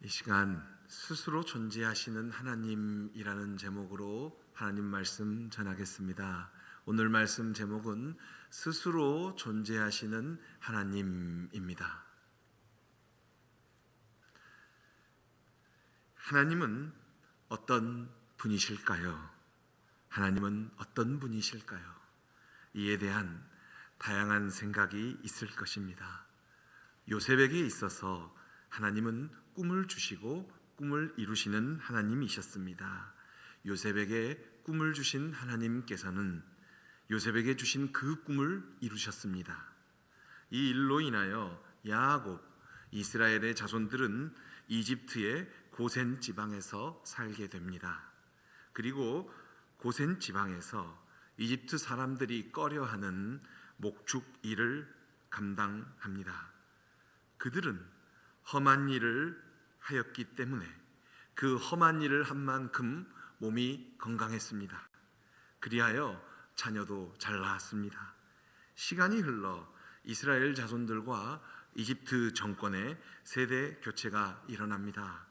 이 시간 스스로 존재하시는 하나님이라는 제목으로 하나님 말씀 전하겠습니다. 오늘 말씀 제목은 스스로 존재하시는 하나님입니다. 하나님은 어떤 분이실까요? 하나님은 어떤 분이실까요? 이에 대한 다양한 생각이 있을 것입니다. 요셉에게 있어서 하나님은 꿈을 주시고 꿈을 이루시는 하나님이셨습니다. 요셉에게 꿈을 주신 하나님께서는 요셉에게 주신 그 꿈을 이루셨습니다. 이 일로 인하여 야곱, 이스라엘의 자손들은 이집트의 고센 지방에서 살게 됩니다. 그리고 고센 지방에서 이집트 사람들이 꺼려하는 목축 일을 감당합니다. 그들은 험한 일을 하였기 때문에 그 험한 일을 한 만큼 몸이 건강했습니다. 그리하여 자녀도 잘 낳았습니다. 시간이 흘러 이스라엘 자손들과 이집트 정권의 세대 교체가 일어납니다.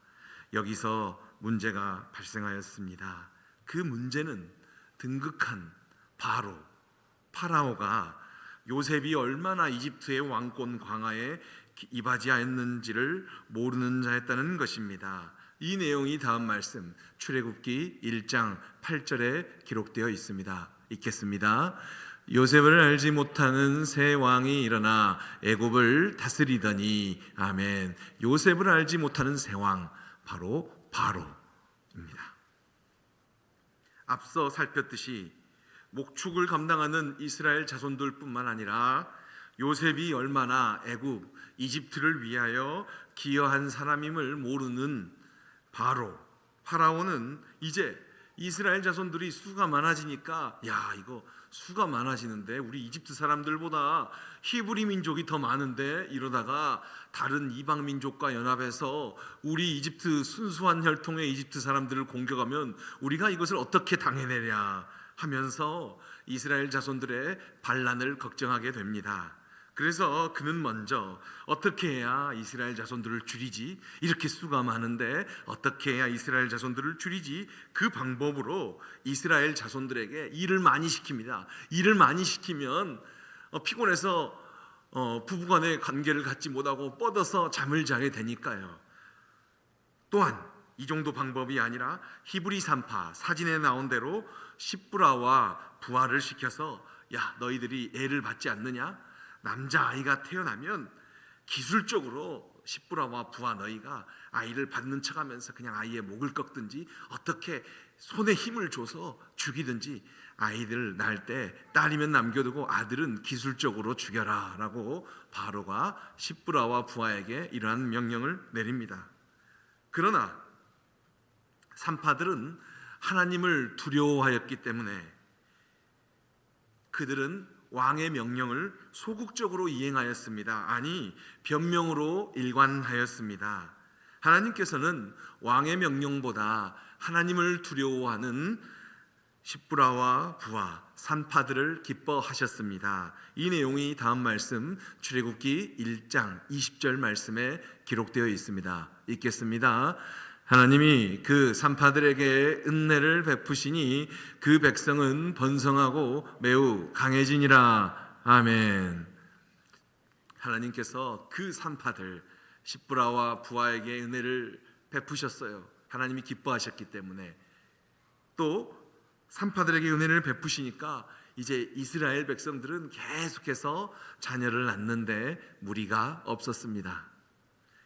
여기서 문제가 발생하였습니다. 그 문제는 등극한 파라오가 요셉이 얼마나 이집트의 왕권 광화에 이바지하였는지를 모르는 자였다는 것입니다. 이 내용이 다음 말씀 출애굽기 1장 8절에 기록되어 있습니다. 읽겠습니다. 요셉을 알지 못하는 새 왕이 일어나 애굽을 다스리더니. 아멘. 요셉을 알지 못하는 새 왕, 바로 바로입니다. 앞서 살폈듯이 목축을 감당하는 이스라엘 자손들뿐만 아니라 요셉이 얼마나 애굽, 이집트를 위하여 기여한 사람임을 모르는 파라오는 이제 이스라엘 자손들이 수가 많아지니까 이거 수가 많아지는데 우리 이집트 사람들보다 히브리 민족이 더 많은데, 이러다가 다른 이방 민족과 연합해서 우리 이집트 순수한 혈통의 이집트 사람들을 공격하면 우리가 이것을 어떻게 당해내랴 하면서 이스라엘 자손들의 반란을 걱정하게 됩니다. 그래서 그는 먼저 어떻게 해야 이스라엘 자손들을 줄이지? 이렇게 수가 많은데 어떻게 해야 이스라엘 자손들을 줄이지? 그 방법으로 이스라엘 자손들에게 일을 많이 시킵니다. 일을 많이 시키면 피곤해서 부부간의 관계를 갖지 못하고 뻗어서 잠을 자게 되니까요. 또한 이 정도 방법이 아니라 히브리 산파 사진에 나온 대로 십브라와 부하를 시켜서 너희들이 애를 받지 않느냐? 남자아이가 태어나면 기술적으로 십브라와 부하 너희가 아이를 받는 척하면서 그냥 아이의 목을 꺾든지 어떻게 손에 힘을 줘서 죽이든지, 아이들 낳을 때 딸이면 남겨두고 아들은 기술적으로 죽여라 라고 바로가 십브라와 부하에게 이러한 명령을 내립니다. 그러나 산파들은 하나님을 두려워하였기 때문에 그들은 왕의 명령을 소극적으로 이행하였습니다. 아니, 변명으로 일관하였습니다. 하나님께서는 왕의 명령보다 하나님을 두려워하는 십브라와 부하, 산파들을 기뻐하셨습니다. 이 내용이 다음 말씀 출애굽기 1장 20절 말씀에 기록되어 있습니다. 읽겠습니다. 하나님이 그 산파들에게 은혜를 베푸시니 그 백성은 번성하고 매우 강해지니라. 아멘. 하나님께서 그 산파들 십브라와 부하에게 은혜를 베푸셨어요. 하나님이 기뻐하셨기 때문에. 또 산파들에게 은혜를 베푸시니까 이제 이스라엘 백성들은 계속해서 자녀를 낳는데 무리가 없었습니다.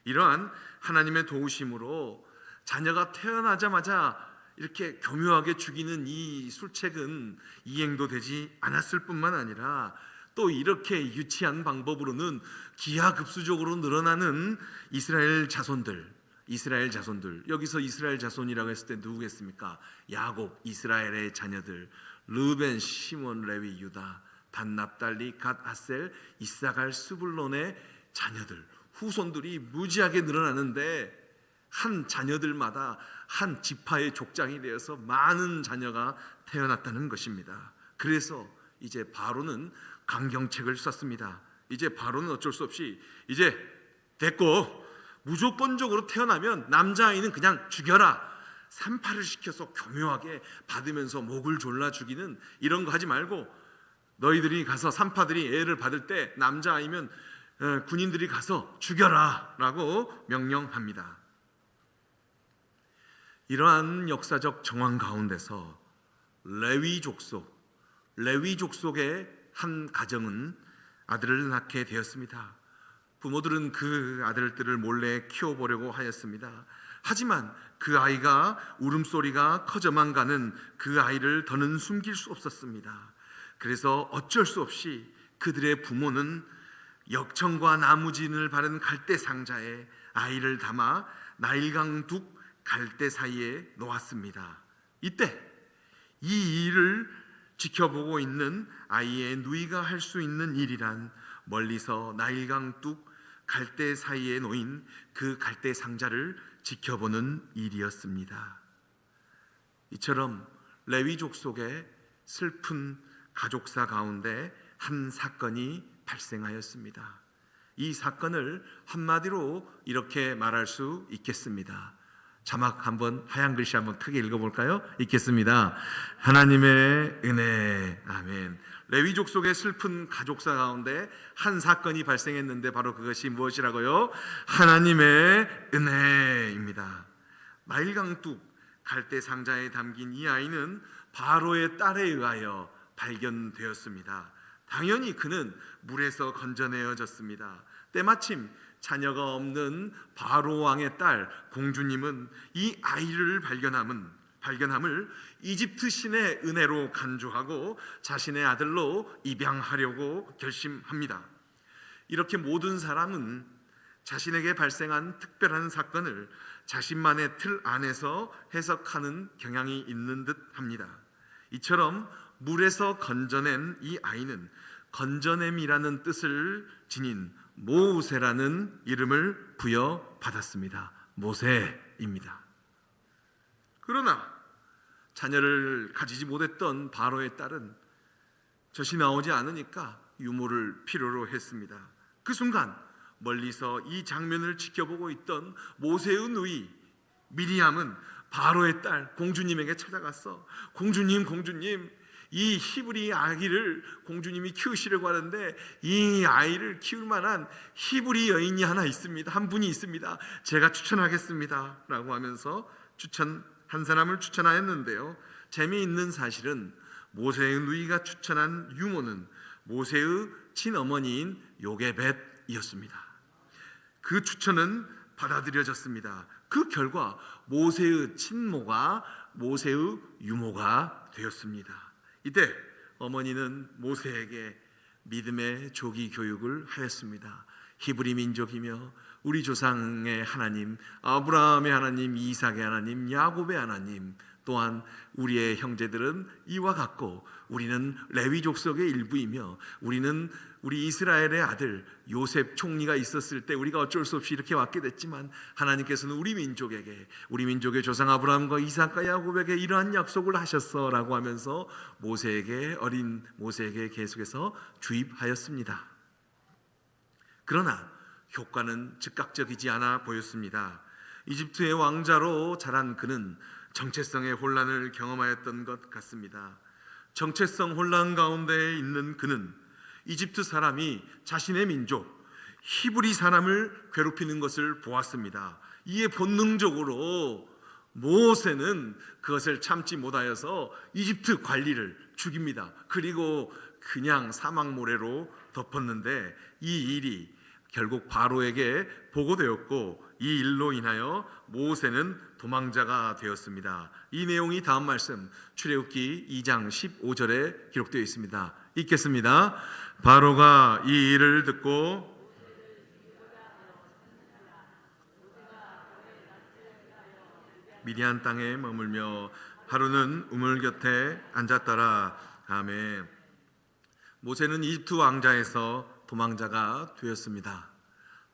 이러한 하나님의 도우심으로 자녀가 태어나자마자 이렇게 교묘하게 죽이는 이 술책은 이행도 되지 않았을 뿐만 아니라 또 이렇게 유치한 방법으로는 기하급수적으로 늘어나는 이스라엘 자손들, 여기서 이스라엘 자손이라고 했을 때 누구겠습니까? 야곱, 이스라엘의 자녀들, 르벤, 시몬, 레위, 유다, 단, 납달리, 갓, 아셀, 이사갈, 스불론의 자녀들, 후손들이 무지하게 늘어나는데 한 자녀들마다 한 지파의 족장이 되어서 많은 자녀가 태어났다는 것입니다. 그래서 이제 바로는 강경책을 썼습니다. 이제 바로는 어쩔 수 없이 이제 됐고 무조건적으로 태어나면 남자아이는 그냥 죽여라, 산파를 시켜서 교묘하게 받으면서 목을 졸라 죽이는 이런 거 하지 말고, 너희들이 가서 산파들이 애를 받을 때 남자아이면 군인들이 가서 죽여라 라고 명령합니다. 이러한 역사적 정황 가운데서 레위 족속의 한 가정은 아들을 낳게 되었습니다. 부모들은 그 아들들을 몰래 키워보려고 하였습니다. 하지만 그 아이가 울음소리가 커져만 가는 그 아이를 더는 숨길 수 없었습니다. 그래서 어쩔 수 없이 그들의 부모는 역청과 나무진을 바른 갈대 상자에 아이를 담아 나일강 둑 갈대 사이에 놓았습니다. 이때 이 일을 지켜보고 있는 아이의 누이가 할 수 있는 일이란 멀리서 나일강 둑 갈대 사이에 놓인 그 갈대 상자를 지켜보는 일이었습니다. 이처럼 레위 족속의 슬픈 가족사 가운데 한 사건이 발생하였습니다. 이 사건을 한마디로 이렇게 말할 수 있겠습니다. 자막 한번, 하얀 글씨 한번 크게 읽어볼까요? 읽겠습니다. 하나님의 은혜. 아멘. 레위 족속의 슬픈 가족사 가운데 한 사건이 발생했는데 바로 그것이 무엇이라고요? 하나님의 은혜입니다. 나일강 뚝 갈대 상자에 담긴 이 아이는 바로의 딸에 의하여 발견되었습니다. 당연히 그는 물에서 건져내어졌습니다. 때마침 자녀가 없는 바로 왕의 딸 공주님은 이 아이를 발견함을 이집트 신의 은혜로 간주하고 자신의 아들로 입양하려고 결심합니다. 이렇게 모든 사람은 자신에게 발생한 특별한 사건을 자신만의 틀 안에서 해석하는 경향이 있는 듯 합니다. 이처럼 물에서 건져낸 이 아이는 건져냄이라는 뜻을 지닌 모세라는 이름을 부여받았습니다. 모세입니다. 그러나 자녀를 가지지 못했던 바로의 딸은 젖이 나오지 않으니까 유모를 필요로 했습니다. 그 순간 멀리서 이 장면을 지켜보고 있던 모세의 누이 미리암은 바로의 딸 공주님에게 찾아갔어. 공주님, 이 히브리 아기를 공주님이 키우시려고 하는데 이 아이를 키울 만한 히브리 여인이 하나 있습니다. 한 분이 있습니다. 제가 추천하겠습니다 라고 하면서 한 사람을 추천하였는데요, 재미있는 사실은 모세의 누이가 추천한 유모는 모세의 친어머니인 요게벳이었습니다. 그 추천은 받아들여졌습니다. 그 결과 모세의 친모가 모세의 유모가 되었습니다. 이때 어머니는 모세에게 믿음의 조기 교육을 하였습니다. 히브리 민족이며 우리 조상의 하나님, 아브라함의 하나님, 이삭의 하나님, 야곱의 하나님, 또한 우리의 형제들은 이와 같고 우리는 레위 족속의 일부이며 우리는 우리 이스라엘의 아들 요셉 총리가 있었을 때 우리가 어쩔 수 없이 이렇게 왔게 됐지만 하나님께서는 우리 민족의 조상 아브라함과 이삭과 야곱에게 이러한 약속을 하셨어라고 하면서 어린 모세에게 계속해서 주입하였습니다. 그러나 효과는 즉각적이지 않아 보였습니다. 이집트의 왕자로 자란 그는 정체성의 혼란을 경험하였던 것 같습니다. 정체성 혼란 가운데 있는 그는 이집트 사람이 자신의 민족 히브리 사람을 괴롭히는 것을 보았습니다. 이에 본능적으로 모세는 그것을 참지 못하여서 이집트 관리를 죽입니다. 그리고 그냥 사막 모래로 덮었는데 이 일이 결국 바로에게 보고되었고 이 일로 인하여 모세는 도망자가 되었습니다. 이 내용이 다음 말씀 출애굽기 2장 15절에 기록되어 있습니다. 읽겠습니다. 바로가 이 일을 듣고 미디안 땅에 머물며 하루는 우물 곁에 앉았더라. 아멘. 모세는 이집트 왕자에서 도망자가 되었습니다.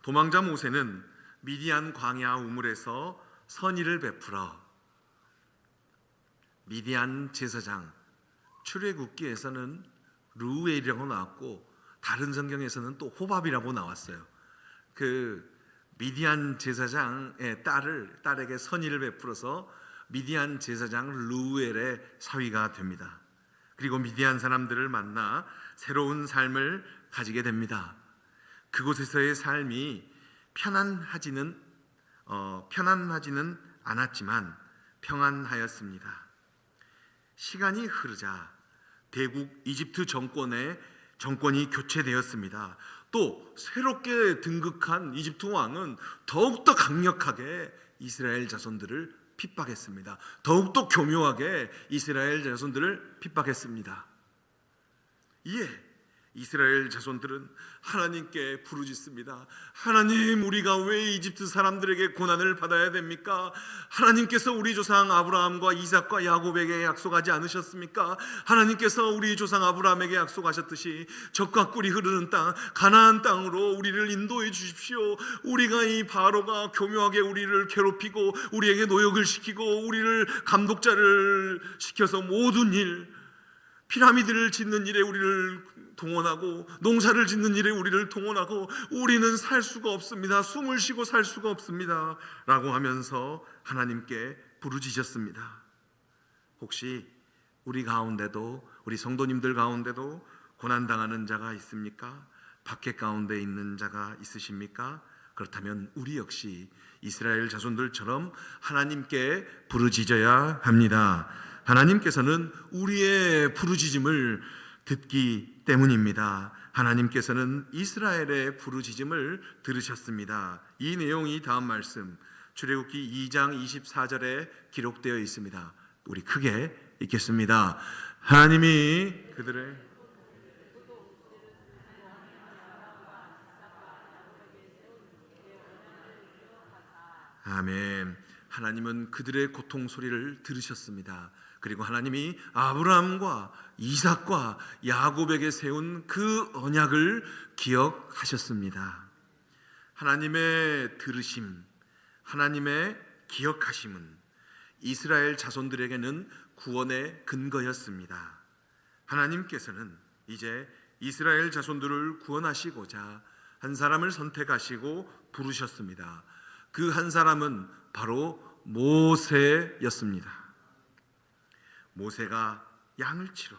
도망자 모세는 미디안 광야 우물에서 선의를 베풀어 미디안 제사장, 출애굽기에서는 르우엘이라고 나왔고 다른 성경에서는 또 호밥이라고 나왔어요. 그 미디안 제사장의 딸에게 선의를 베풀어서 미디안 제사장 르우엘의 사위가 됩니다. 그리고 미디안 사람들을 만나 새로운 삶을 가지게 됩니다. 그곳에서의 삶이 편안하지는 않았지만 평안하였습니다. 시간이 흐르자 대국 이집트 정권이 교체되었습니다. 또 새롭게 등극한 이집트 왕은 더욱더 강력하게 이스라엘 자손들을 핍박했습니다. 더욱더 교묘하게 이스라엘 자손들을 핍박했습니다. 이에 이스라엘 자손들은 하나님께 부르짖습니다. 하나님, 우리가 왜 이집트 사람들에게 고난을 받아야 됩니까? 하나님께서 우리 조상 아브라함과 이삭과 야곱에게 약속하지 않으셨습니까? 하나님께서 우리 조상 아브라함에게 약속하셨듯이 젖과 꿀이 흐르는 땅 가나안 땅으로 우리를 인도해 주십시오. 우리가 이 바로가 교묘하게 우리를 괴롭히고 우리에게 노역을 시키고 우리를 감독자를 시켜서 모든 일, 피라미드를 짓는 일에 우리를 동원하고 농사를 짓는 일에 우리를 동원하고 우리는 살 수가 없습니다. 숨을 쉬고 살 수가 없습니다 라고 하면서 하나님께 부르짖었습니다. 혹시 우리 가운데도, 우리 성도님들 가운데도 고난당하는 자가 있습니까? 박해 가운데 있는 자가 있으십니까? 그렇다면 우리 역시 이스라엘 자손들처럼 하나님께 부르짖어야 합니다. 하나님께서는 우리의 부르짖음을 듣기 때문입니다. 하나님께서는 이스라엘의 부르짖음을 들으셨습니다. 이 내용이 다음 말씀 출애굽기 2장 24절에 기록되어 있습니다. 우리 크게 읽겠습니다. 하나님이 그들의 아멘. 하나님은 그들의 고통 소리를 들으셨습니다. 그리고 하나님이 아브라함과 이삭과 야곱에게 세운 그 언약을 기억하셨습니다. 하나님의 들으심, 하나님의 기억하심은 이스라엘 자손들에게는 구원의 근거였습니다. 하나님께서는 이제 이스라엘 자손들을 구원하시고자 한 사람을 선택하시고 부르셨습니다. 그 한 사람은 바로 모세였습니다. 모세가 양을 치러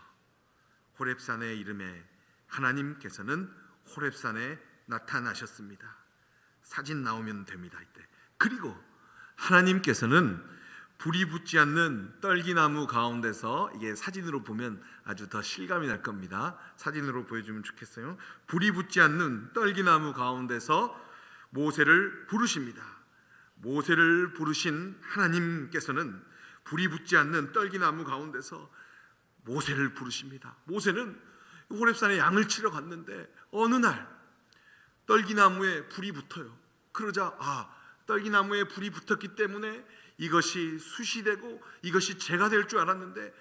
호렙산에 이름에 하나님께서는 호렙산에 나타나셨습니다. 사진 나오면 됩니다. 이때. 그리고 하나님께서는 불이 붙지 않는 떨기나무 가운데서, 이게 사진으로 보면 아주 더 실감이 날 겁니다. 사진으로 보여주면 좋겠어요. 불이 붙지 않는 떨기나무 가운데서 모세를 부르십니다. 모세를 부르신 하나님께서는 불이 붙지 않는 떨기나무 가운데서 모세를 부르십니다. 모세는 호렙산에 양을 치러 갔는데 어느 날 떨기나무에 불이 붙어요. 그러자 떨기나무에 불이 붙었기 때문에 이것이 숯이 되고 이것이 재가 될 줄 알았는데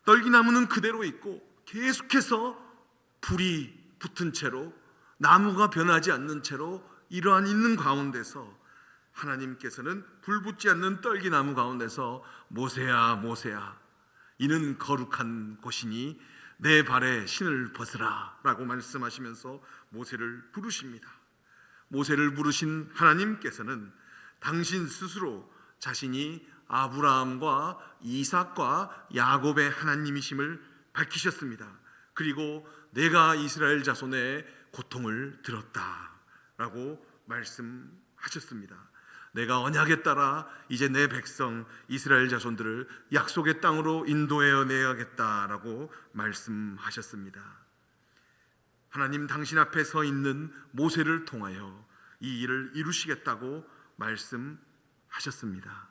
떨기나무는 그대로 있고 계속해서 불이 붙은 채로 나무가 변하지 않는 채로 이러한 있는 가운데서 하나님께서는 불 붙지 않는 떨기나무 가운데서 모세야 모세야 이는 거룩한 곳이니 내 발에 신을 벗으라 라고 말씀하시면서 모세를 부르십니다. 모세를 부르신 하나님께서는 당신 스스로 자신이 아브라함과 이삭과 야곱의 하나님이심을 밝히셨습니다. 그리고 내가 이스라엘 자손의 고통을 들었다라고 말씀하셨습니다. 내가 언약에 따라 이제 내 백성 이스라엘 자손들을 약속의 땅으로 인도해 내야겠다라고 말씀하셨습니다. 하나님 당신 앞에 서 있는 모세를 통하여 이 일을 이루시겠다고 말씀하셨습니다.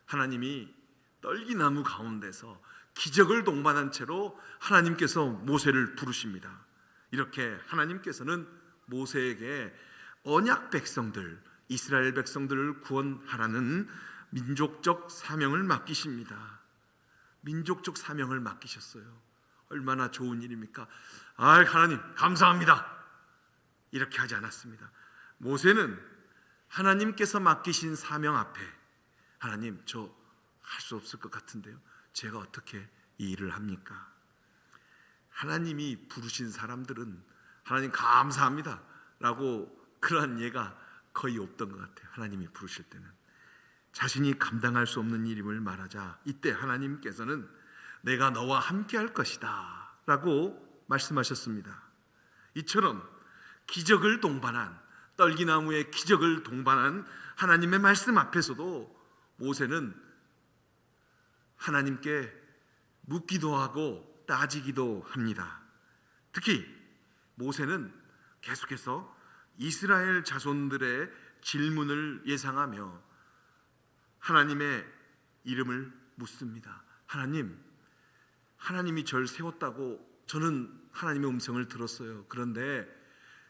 하나님이 떨기나무 가운데서 기적을 동반한 채로 하나님께서 모세를 부르십니다. 이렇게 하나님께서는 모세에게 언약 백성들, 이스라엘 백성들을 구원하라는 민족적 사명을 맡기십니다. 민족적 사명을 맡기셨어요. 얼마나 좋은 일입니까? 하나님 감사합니다 이렇게 하지 않았습니다. 모세는 하나님께서 맡기신 사명 앞에 하나님 저 할 수 없을 것 같은데요, 제가 어떻게 이 일을 합니까? 하나님이 부르신 사람들은 하나님 감사합니다 라고 그러한 예가 거의 없던 것 같아요. 하나님이 부르실 때는 자신이 감당할 수 없는 일임을 말하자 이때 하나님께서는 내가 너와 함께 할 것이다 라고 말씀하셨습니다. 이처럼 기적을 동반한, 떨기나무의 기적을 동반한 하나님의 말씀 앞에서도 모세는 하나님께 묻기도 하고 따지기도 합니다. 특히 모세는 계속해서 이스라엘 자손들의 질문을 예상하며 하나님의 이름을 묻습니다. 하나님이 절 세웠다고 저는 하나님의 음성을 들었어요. 그런데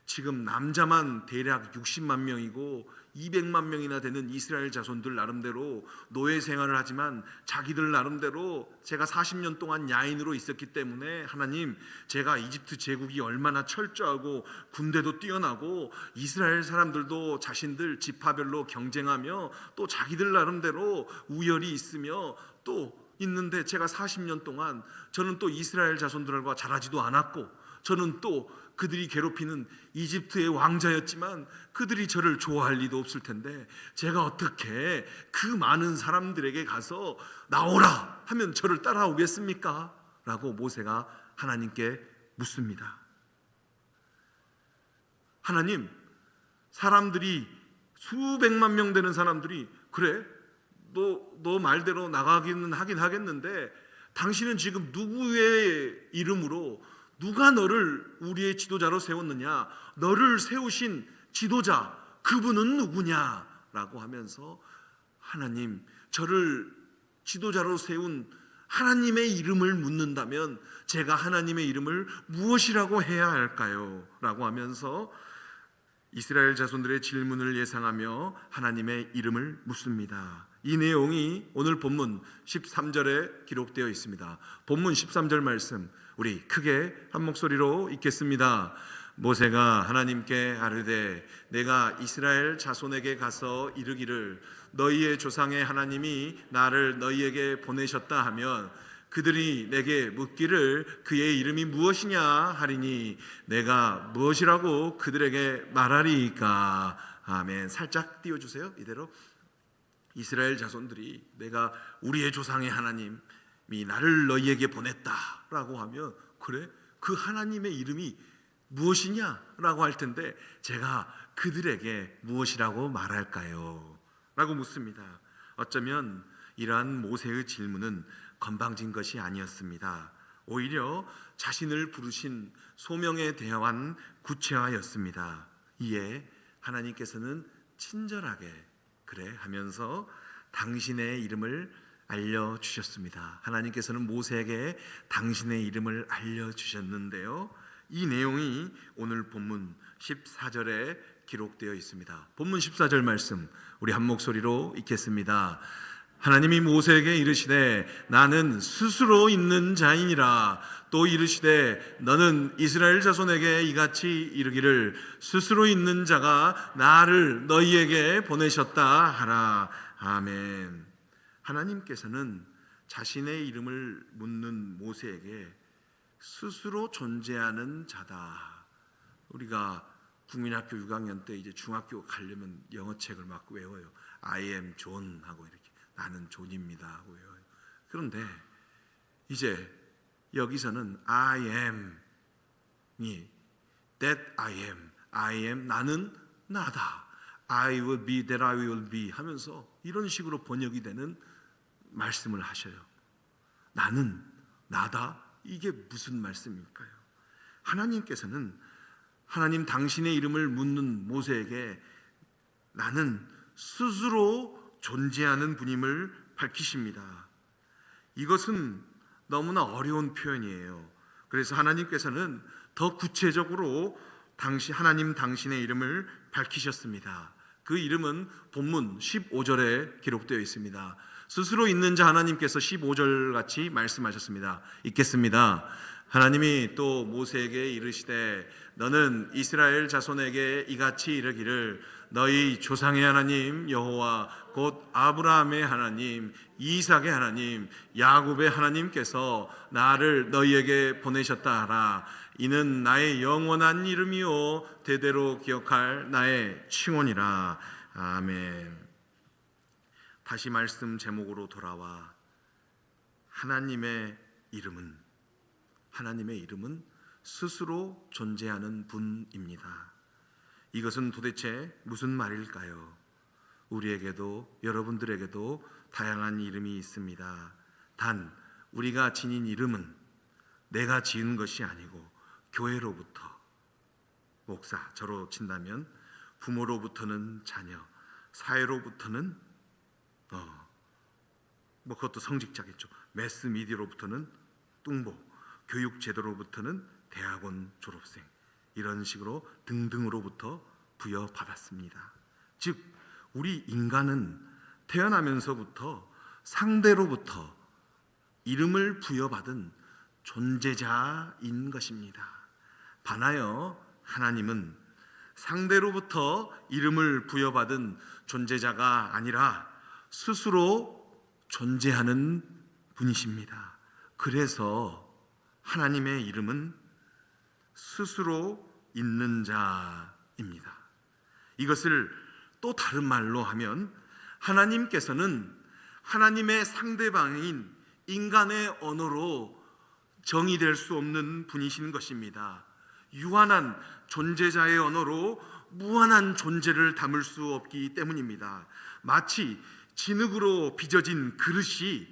지금 남자만 대략 60만 명이고 200만 명이나 되는 이스라엘 자손들 나름대로 노예 생활을 하지만 자기들 나름대로 제가 40년 동안 야인으로 있었기 때문에 하나님, 제가 이집트 제국이 얼마나 철저하고 군대도 뛰어나고 이스라엘 사람들도 자신들 지파별로 경쟁하며 또 자기들 나름대로 우열이 있으며 또 있는데 제가 40년 동안 저는 또 이스라엘 자손들과 자라지도 않았고 저는 또 그들이 괴롭히는 이집트의 왕자였지만 그들이 저를 좋아할 리도 없을 텐데 제가 어떻게 그 많은 사람들에게 가서 나오라 하면 저를 따라오겠습니까? 라고 모세가 하나님께 묻습니다. 하나님, 사람들이 수백만 명 되는 사람들이 그래? 너 말대로 나가기는 하긴 하겠는데 당신은 지금 누구의 이름으로 누가 너를 우리의 지도자로 세웠느냐? 너를 세우신 지도자 그분은 누구냐? 라고 하면서 하나님, 저를 지도자로 세운 하나님의 이름을 묻는다면 제가 하나님의 이름을 무엇이라고 해야 할까요? 라고 하면서 이스라엘 자손들의 질문을 예상하며 하나님의 이름을 묻습니다. 이 내용이 오늘 본문 13절에 기록되어 있습니다. 본문 13절 말씀 우리 크게 한 목소리로 읽겠습니다. 모세가 하나님께 아뢰되 내가 이스라엘 자손에게 가서 이르기를 너희의 조상의 하나님이 나를 너희에게 보내셨다 하면 그들이 내게 묻기를 그의 이름이 무엇이냐 하리니 내가 무엇이라고 그들에게 말하리이까. 아멘. 살짝 띄워주세요. 이대로. 이스라엘 자손들이 내가 우리의 조상의 하나님이 나를 너희에게 보냈다라고 하면 그래? 그 하나님의 이름이 무엇이냐? 라고 할 텐데 제가 그들에게 무엇이라고 말할까요? 라고 묻습니다. 어쩌면 이러한 모세의 질문은 건방진 것이 아니었습니다. 오히려 자신을 부르신 소명에 대한 구체화였습니다. 이에 하나님께서는 친절하게 그래 하면서 당신의 이름을 알려주셨습니다. 하나님께서는 모세에게 당신의 이름을 알려주셨는데요, 이 내용이 오늘 본문 14절에 기록되어 있습니다. 본문 14절 말씀 우리 한 목소리로 읽겠습니다. 하나님이 모세에게 이르시되 나는 스스로 있는 자이니라. 또 이르시되 너는 이스라엘 자손에게 이같이 이르기를 스스로 있는 자가 나를 너희에게 보내셨다 하라. 아멘. 하나님께서는 자신의 이름을 묻는 모세에게 스스로 존재하는 자다. 우리가 국민학교 6학년 때 이제 중학교 가려면 영어책을 막 외워요. I am John 하고 이렇게 나는 존입니다 하고 외워요. 그런데 이제 여기서는 I am이 that I am 나는 나다. I will be that I will be 하면서 이런 식으로 번역이 되는 말씀을 하셔요. 나는 나다. 이게 무슨 말씀일까요? 하나님께서는 하나님 당신의 이름을 묻는 모세에게 나는 스스로 존재하는 분임을 밝히십니다. 이것은 너무나 어려운 표현이에요. 그래서 하나님께서는 더 구체적으로 하나님 당신의 이름을 밝히셨습니다. 그 이름은 본문 15절에 기록되어 있습니다. 스스로 있는 자 하나님께서 15절 같이 말씀하셨습니다. 읽겠습니다. 하나님이 또 모세에게 이르시되 너는 이스라엘 자손에게 이같이 이르기를 너희 조상의 하나님 여호와 곧 아브라함의 하나님 이삭의 하나님 야곱의 하나님께서 나를 너희에게 보내셨다 하라. 이는 나의 영원한 이름이요 대대로 기억할 나의 칭언이라. 아멘. 다시 말씀 제목으로 돌아와 하나님의 이름은 스스로 존재하는 분입니다. 이것은 도대체 무슨 말일까요? 우리에게도 여러분들에게도 다양한 이름이 있습니다. 단 우리가 지닌 이름은 내가 지은 것이 아니고 교회로부터, 목사 저로 친다면 부모로부터는 자녀, 사회로부터는 그것도 성직자겠죠. 매스미디어로부터는 뚱보, 교육제도로부터는 대학원 졸업생, 이런 식으로 등등으로부터 부여받았습니다. 즉 우리 인간은 태어나면서부터 상대로부터 이름을 부여받은 존재자인 것입니다. 반하여 하나님은 상대로부터 이름을 부여받은 존재자가 아니라 스스로 존재하는 분이십니다. 그래서 하나님의 이름은 스스로 있는 자입니다. 이것을 또 다른 말로 하면 하나님께서는 하나님의 상대방인 인간의 언어로 정의될 수 없는 분이신 것입니다. 유한한 존재자의 언어로 무한한 존재를 담을 수 없기 때문입니다. 마치 진흙으로 빚어진 그릇이,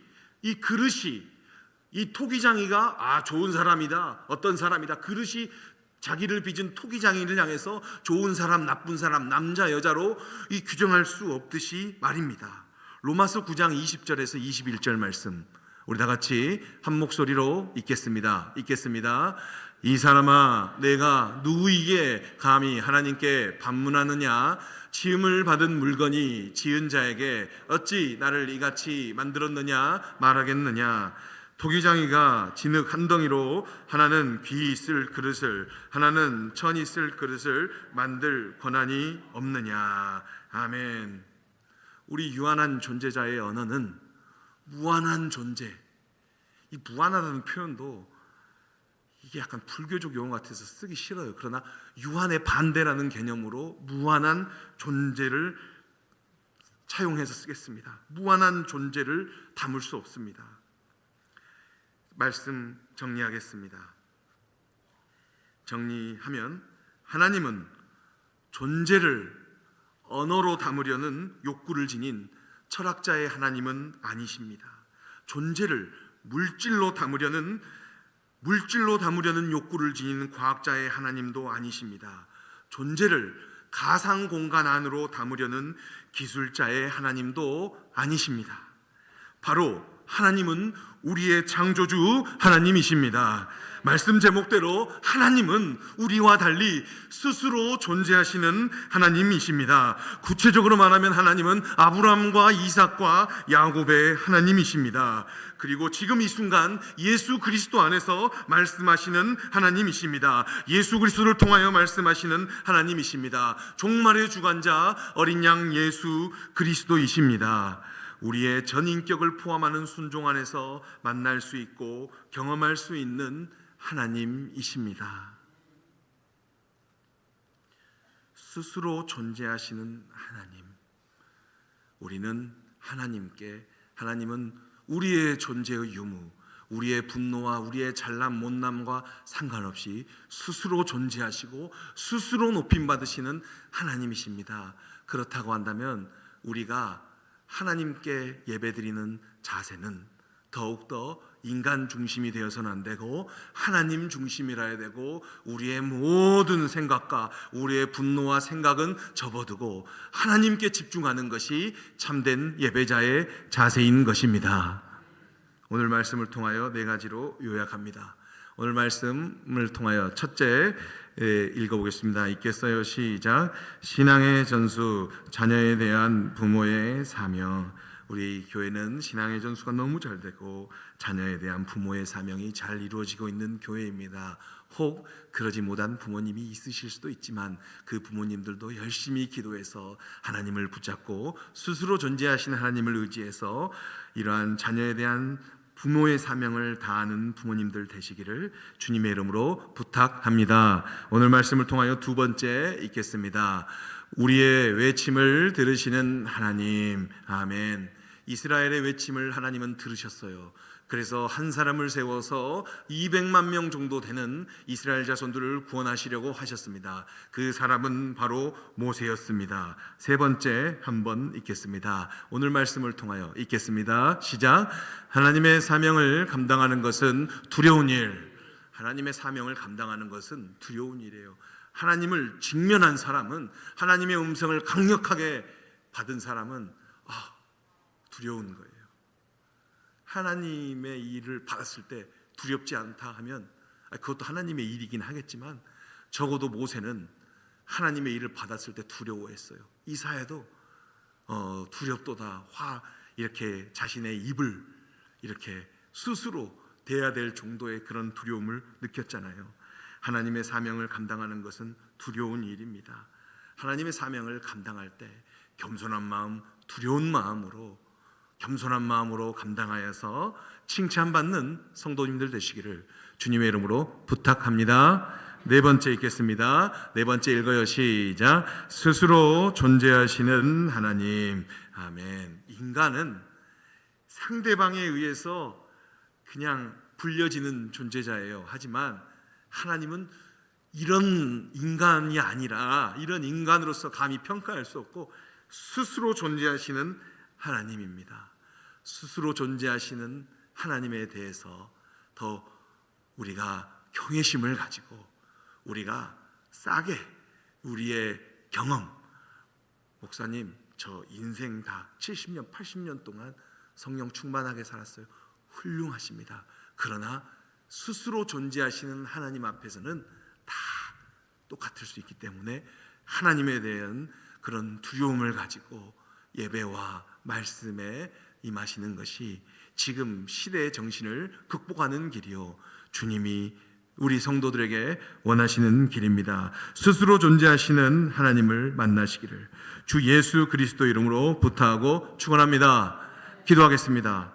이 토기장이가 좋은 사람이다, 어떤 사람이다, 그릇이 자기를 빚은 토기장이를 향해서 좋은 사람, 나쁜 사람, 남자, 여자로 이 규정할 수 없듯이 말입니다. 로마서 9장 20절에서 21절 말씀 우리 다 같이 한 목소리로 읽겠습니다. 이 사람아, 내가 누구에게 감히 하나님께 반문하느냐? 지음을 받은 물건이 지은 자에게 어찌 나를 이같이 만들었느냐 말하겠느냐? 토기장이가 진흙 한 덩이로 하나는 귀 있을 그릇을, 하나는 천 있을 그릇을 만들 권한이 없느냐? 아멘. 우리 유한한 존재자의 언어는 무한한 존재. 이 무한하다는 표현도 이게 약간 불교적 용어 같아서 쓰기 싫어요. 그러나 유한의 반대라는 개념으로 무한한 존재를 차용해서 쓰겠습니다. 무한한 존재를 담을 수 없습니다. 말씀 정리하겠습니다. 정리하면 하나님은 존재를 언어로 담으려는 욕구를 지닌 철학자의 하나님은 아니십니다. 존재를 물질로 담으려는 욕구를 지닌 과학자의 하나님도 아니십니다. 존재를 가상 공간 안으로 담으려는 기술자의 하나님도 아니십니다. 바로 하나님은 우리의 창조주 하나님이십니다. 말씀 제목대로 하나님은 우리와 달리 스스로 존재하시는 하나님이십니다. 구체적으로 말하면 하나님은 아브라함과 이삭과 야곱의 하나님이십니다. 그리고 지금 이 순간 예수 그리스도 안에서 말씀하시는 하나님이십니다. 예수 그리스도를 통하여 말씀하시는 하나님이십니다. 종말의 주관자 어린 양 예수 그리스도이십니다. 우리의 전인격을 포함하는 순종 안에서 만날 수 있고 경험할 수 있는 하나님이십니다. 스스로 존재하시는 하나님. 우리는 하나님은 우리의 존재의 유무, 우리의 분노와 우리의 잘남 못남과 상관없이 스스로 존재하시고 스스로 높임받으시는 하나님이십니다. 그렇다고 한다면 우리가 하나님께 예배드리는 자세는 더욱더 인간 중심이 되어서는 안 되고 하나님 중심이라 해야 되고, 우리의 모든 생각과 우리의 분노와 생각은 접어두고 하나님께 집중하는 것이 참된 예배자의 자세인 것입니다. 오늘 말씀을 통하여 네 가지로 요약합니다. 오늘 말씀을 통하여 첫째 읽어보겠습니다. 읽겠어요? 시작. 신앙의 전수, 자녀에 대한 부모의 사명. 우리 교회는 신앙의 전수가 너무 잘 되고 자녀에 대한 부모의 사명이 잘 이루어지고 있는 교회입니다. 혹 그러지 못한 부모님이 있으실 수도 있지만 그 부모님들도 열심히 기도해서 하나님을 붙잡고 스스로 존재하시는 하나님을 의지해서 이러한 자녀에 대한 부모의 사명을 다하는 부모님들 되시기를 주님의 이름으로 부탁합니다. 오늘 말씀을 통하여 두 번째 읽겠습니다. 우리의 외침을 들으시는 하나님. 아멘. 이스라엘의 외침을 하나님은 들으셨어요. 그래서 한 사람을 세워서 200만 명 정도 되는 이스라엘 자손들을 구원하시려고 하셨습니다. 그 사람은 바로 모세였습니다. 세 번째 한번 읽겠습니다. 오늘 말씀을 통하여 읽겠습니다. 시작. 하나님의 사명을 감당하는 것은 두려운 일. 하나님의 사명을 감당하는 것은 두려운 일이에요. 하나님을 직면한 사람은, 하나님의 음성을 강력하게 받은 사람은 두려운 거예요. 하나님의 일을 받았을 때 두렵지 않다 하면 그것도 하나님의 일이긴 하겠지만 적어도 모세는 하나님의 일을 받았을 때 두려워했어요. 이사야도 두렵도다 이렇게 자신의 입을 이렇게 스스로 대해야 될 정도의 그런 두려움을 느꼈잖아요. 하나님의 사명을 감당하는 것은 두려운 일입니다. 하나님의 사명을 감당할 때 겸손한 마음, 두려운 마음으로 감당하여서 칭찬받는 성도님들 되시기를 주님의 이름으로 부탁합니다. 네 번째 읽겠습니다. 네 번째 읽어요. 시작. 스스로 존재하시는 하나님. 아멘. 인간은 상대방에 의해서 그냥 불려지는 존재자예요. 하지만 하나님은 이런 인간이 아니라, 이런 인간으로서 감히 평가할 수 없고 스스로 존재하시는 하나님입니다. 스스로 존재하시는 하나님에 대해서 더 우리가 경외심을 가지고, 우리가 싸게 우리의 경험, 목사님 저 인생 다 70년 80년 동안 성령 충만하게 살았어요. 훌륭하십니다. 그러나 스스로 존재하시는 하나님 앞에서는 다 똑같을 수 있기 때문에 하나님에 대한 그런 두려움을 가지고 예배와 말씀에 임하시는 것이 지금 시대의 정신을 극복하는 길이요, 주님이 우리 성도들에게 원하시는 길입니다. 스스로 존재하시는 하나님을 만나시기를 주 예수 그리스도 이름으로 부탁하고 축원합니다. 기도하겠습니다.